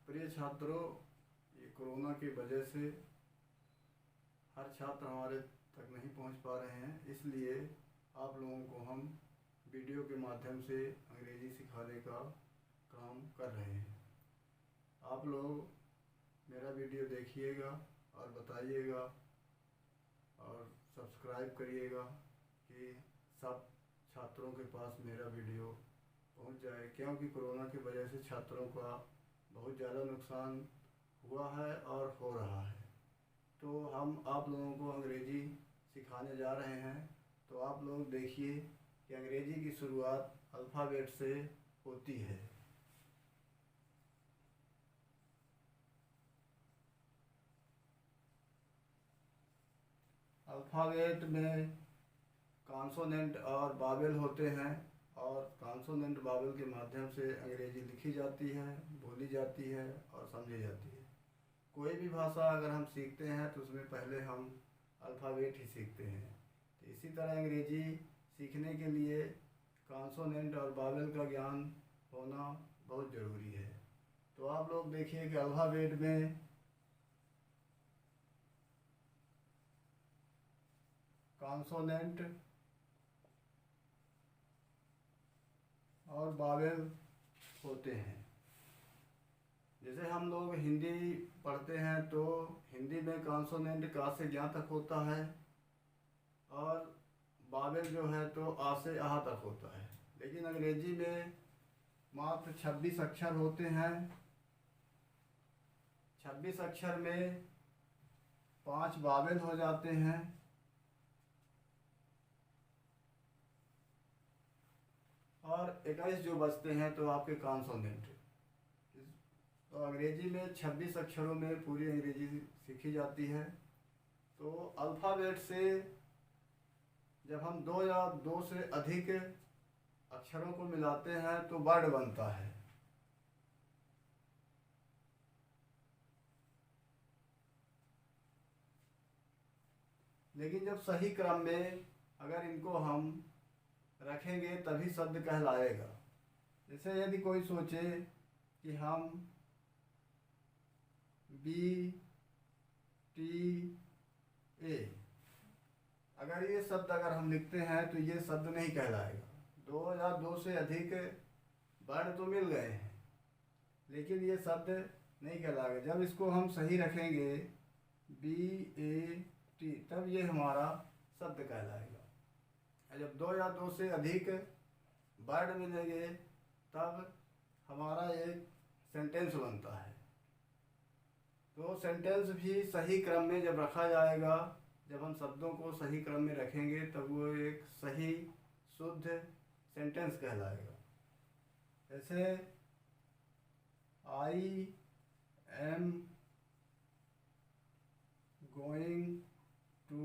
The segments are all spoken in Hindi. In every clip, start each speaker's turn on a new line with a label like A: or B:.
A: प्रिय छात्रों, ये कोरोना की वजह से हर छात्र हमारे तक नहीं पहुंच पा रहे हैं, इसलिए आप लोगों को हम वीडियो के माध्यम से अंग्रेज़ी सिखाने का काम कर रहे हैं। आप लोग मेरा वीडियो देखिएगा और बताइएगा और सब्सक्राइब करिएगा कि सब छात्रों के पास मेरा वीडियो पहुंच जाए, क्योंकि कोरोना की वजह से छात्रों का बहुत ज़्यादा नुकसान हुआ है और हो रहा है। तो हम आप लोगों को अंग्रेज़ी सिखाने जा रहे हैं। तो आप लोग देखिए कि अंग्रेज़ी की शुरुआत अल्फ़ाबेट से होती है। अल्फ़ाबेट में कॉन्सोनेंट और वावेल होते हैं और कॉन्सोनेंट वावेल के माध्यम से अंग्रेज़ी लिखी जाती है, बोली जाती है और समझी जाती है। कोई भी भाषा अगर हम सीखते हैं तो उसमें पहले हम अल्फ़ाबेट ही सीखते हैं। तो इसी तरह अंग्रेज़ी सीखने के लिए कॉन्सोनेंट और वावेल का ज्ञान होना बहुत ज़रूरी है। तो आप लोग देखिए कि अल्फ़ाबेट में कॉन्सोनेंट और वावेल होते हैं। जैसे हम लोग हिंदी पढ़ते हैं तो हिंदी में कॉन्सोनेंट का से ज्ञा तक होता है और वावेल जो है तो आ से आह तक होता है। लेकिन अंग्रेज़ी में मात्र 26 अक्षर होते हैं। 26 अक्षर में 5 वावेल हो जाते हैं और 21 जो बचते हैं तो आपके कॉन्सोनेंट। तो अंग्रेज़ी में 26 अक्षरों में पूरी अंग्रेज़ी सीखी जाती है। तो अल्फ़ाबेट से जब हम 2 या 2 से अधिक अक्षरों को मिलाते हैं तो वर्ड बनता है। लेकिन जब सही क्रम में अगर इनको हम रखेंगे तभी शब्द कहलाएगा। जैसे यदि कोई सोचे कि हम BTA अगर ये शब्द अगर हम लिखते हैं तो ये शब्द नहीं कहलाएगा। 2 या 2 से अधिक वर्ण तो मिल गए हैं लेकिन ये शब्द नहीं कहलाएगा। जब इसको हम सही रखेंगे BAT तब ये हमारा शब्द कहलाएगा। जब 2 या 2 से अधिक वर्ड मिलेंगे तब हमारा एक सेंटेंस बनता है। तो सेंटेंस भी सही क्रम में जब रखा जाएगा, जब हम शब्दों को सही क्रम में रखेंगे तब वो एक सही शुद्ध सेंटेंस कहलाएगा। जैसे I am going to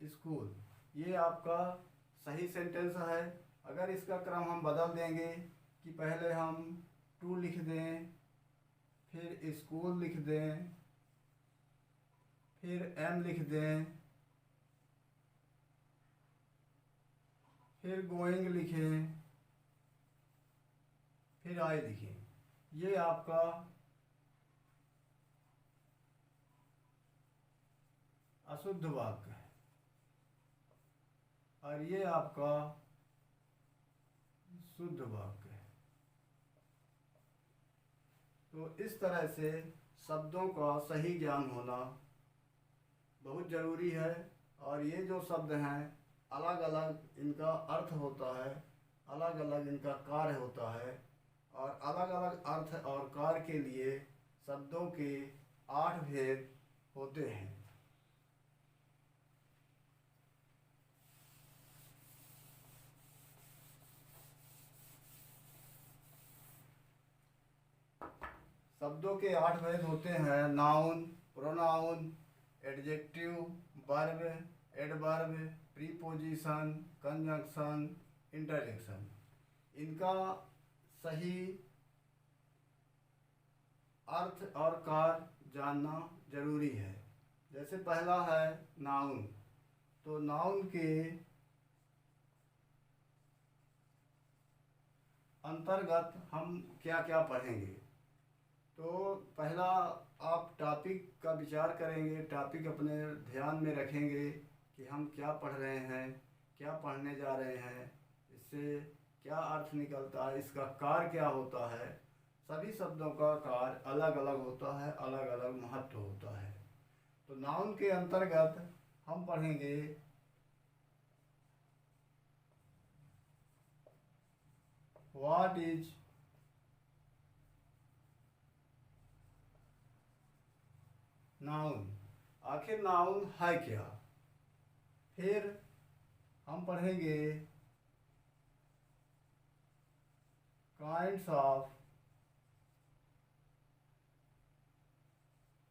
A: school, ये आपका सही सेंटेंस है। अगर इसका क्रम हम बदल देंगे कि पहले हम टू लिख दें, फिर स्कूल लिख दें, फिर एम लिख दें, फिर गोइंग लिखें, फिर आई लिखें, ये आपका अशुद्ध वाक्य है और ये आपका शुद्ध वाक्य है। तो इस तरह से शब्दों का सही ज्ञान होना बहुत ज़रूरी है। और ये जो शब्द हैं अलग अलग इनका अर्थ होता है, अलग अलग इनका कार्य होता है और अलग अलग अर्थ और कार्य के लिए शब्दों के 8 भेद होते हैं। शब्दों के 8 भेद होते हैं। Noun, pronoun, adjective, verb, adverb, preposition, conjunction, interjection. इनका सही अर्थ और कार्य जानना जरूरी है। जैसे पहला है नाउन, तो नाउन के अंतर्गत हम क्या क्या पढ़ेंगे। तो पहला आप टॉपिक का विचार करेंगे, टॉपिक अपने ध्यान में रखेंगे कि हम क्या पढ़ रहे हैं, क्या पढ़ने जा रहे हैं, इससे क्या अर्थ निकलता है, इसका कार्य क्या होता है। सभी शब्दों का कार्य अलग अलग होता है, अलग अलग महत्व होता है। तो नाउन के अंतर्गत हम पढ़ेंगे व्हाट इज नाउन, आखिर नाउन है क्या। फिर हम पढ़ेंगे काइंड्स ऑफ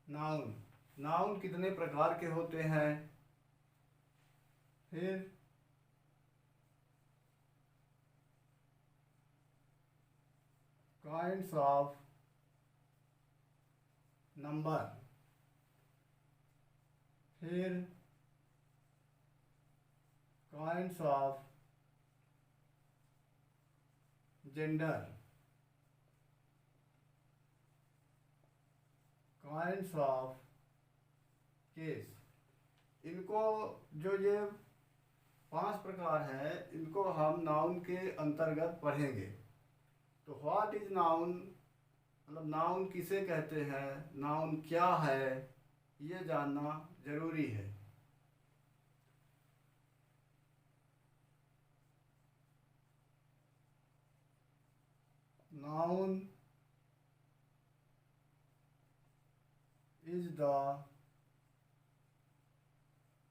A: नाउन, नाउन कितने प्रकार के होते हैं। फिर काइंड्स ऑफ नंबर। फिर kinds of gender, kinds of case. इनको जो ये 5 प्रकार हैं, इनको हम नाउन के अंतर्गत पढ़ेंगे। तो व्हाट इज नाउन, मतलब नाउन किसे कहते हैं, नाउन क्या है, ये जानना जरूरी है। Noun is the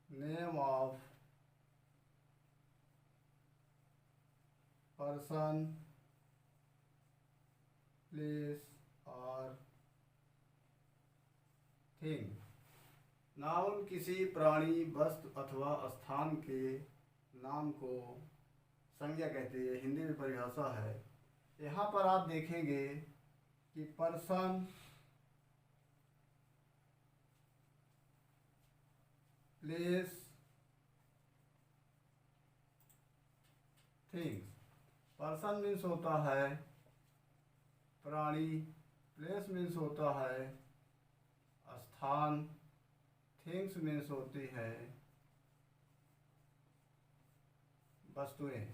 A: name of person, place और थिंग। नाउन किसी प्राणी, वस्तु अथवा स्थान के नाम को संज्ञा कहते हैं, हिंदी में परिभाषा है। यहाँ पर आप देखेंगे कि person, place, things. Person means होता है प्राणी, प्लेस मीन्स होता है स्थान, थिंग्स मीन्स होती है वस्तुएं।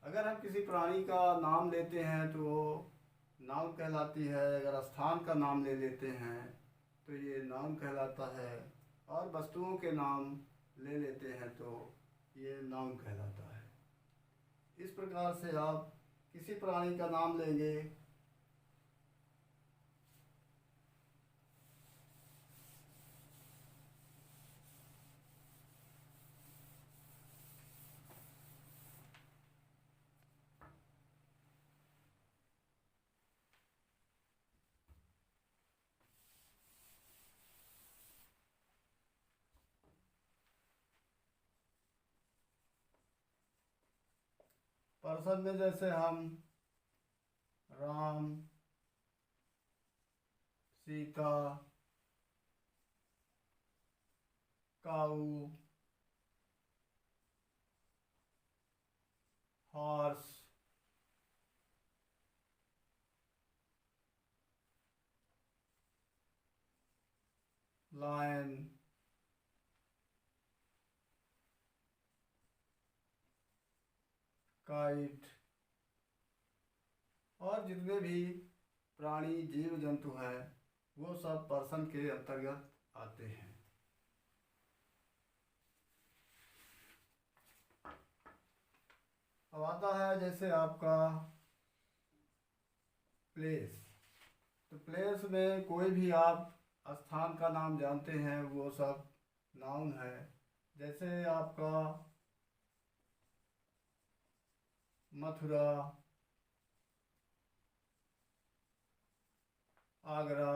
A: अगर हम किसी प्राणी का नाम लेते हैं तो वो नाउन कहलाती है, अगर स्थान का नाम ले लेते हैं तो ये नाउन कहलाता है, और वस्तुओं के नाम ले लेते हैं तो ये नाउन कहलाता है। इस प्रकार से आप किसी प्राणी का नाम लेंगे, पर्सन में जैसे हम राम, सीता, काऊ, हॉर्स, लायन, काइट, और जितने भी प्राणी, जीव जंतु हैं वो सब पर्सन के अंतर्गत आते हैं। अब आता है जैसे आपका प्लेस। तो प्लेस में कोई भी आप स्थान का नाम जानते हैं वो सब नाउन है। जैसे आपका मथुरा, आगरा,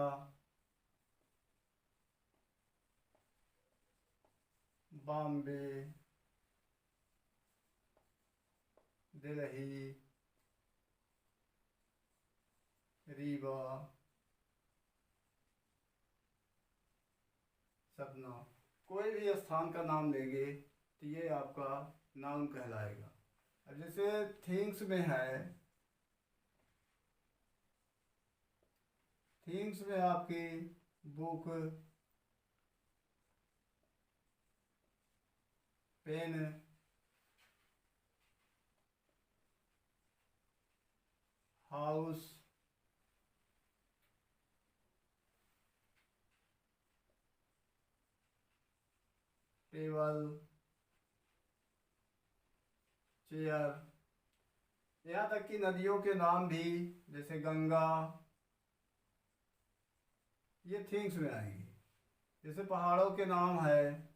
A: बॉम्बे, दिल्ली, रीवा, सतना। कोई भी स्थान का नाम लेंगे तो ये आपका नाउन कहलाएगा। अब जैसे थिंग्स में है थिंग्स में आपकी book, pen, house, table, chair, यहाँ तक कि नदियों के नाम भी, जैसे गंगा, ये थिंग्स में आएंगी। जैसे पहाड़ों के नाम है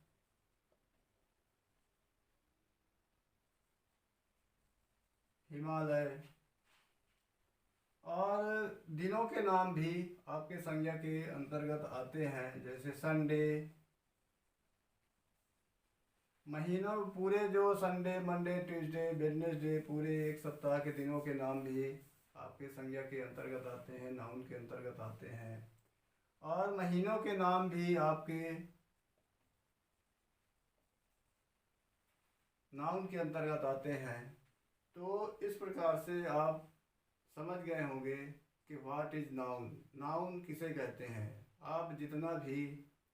A: हिमालय, और दिनों के नाम भी आपके संज्ञा के अंतर्गत आते हैं, जैसे संडे। महीनों पूरे जो संडे, मंडे, ट्यूसडे, वेडनेसडे, पूरे एक सप्ताह के दिनों के नाम भी आपके संज्ञा के अंतर्गत आते हैं, नाउन के अंतर्गत आते हैं। और महीनों के नाम भी आपके नाउन के अंतर्गत आते हैं। तो इस प्रकार से आप समझ गए होंगे कि व्हाट इज नाउन, नाउन किसे कहते हैं। आप जितना भी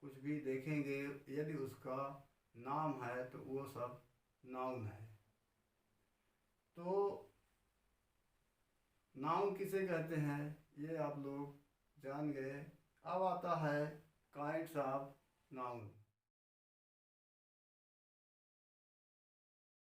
A: कुछ भी देखेंगे, यदि उसका नाम है तो वो सब नाउन है। तो नाउन किसे कहते हैं ये आप लोग जान गए। अब आता है काइंड्स ऑफ नाउन।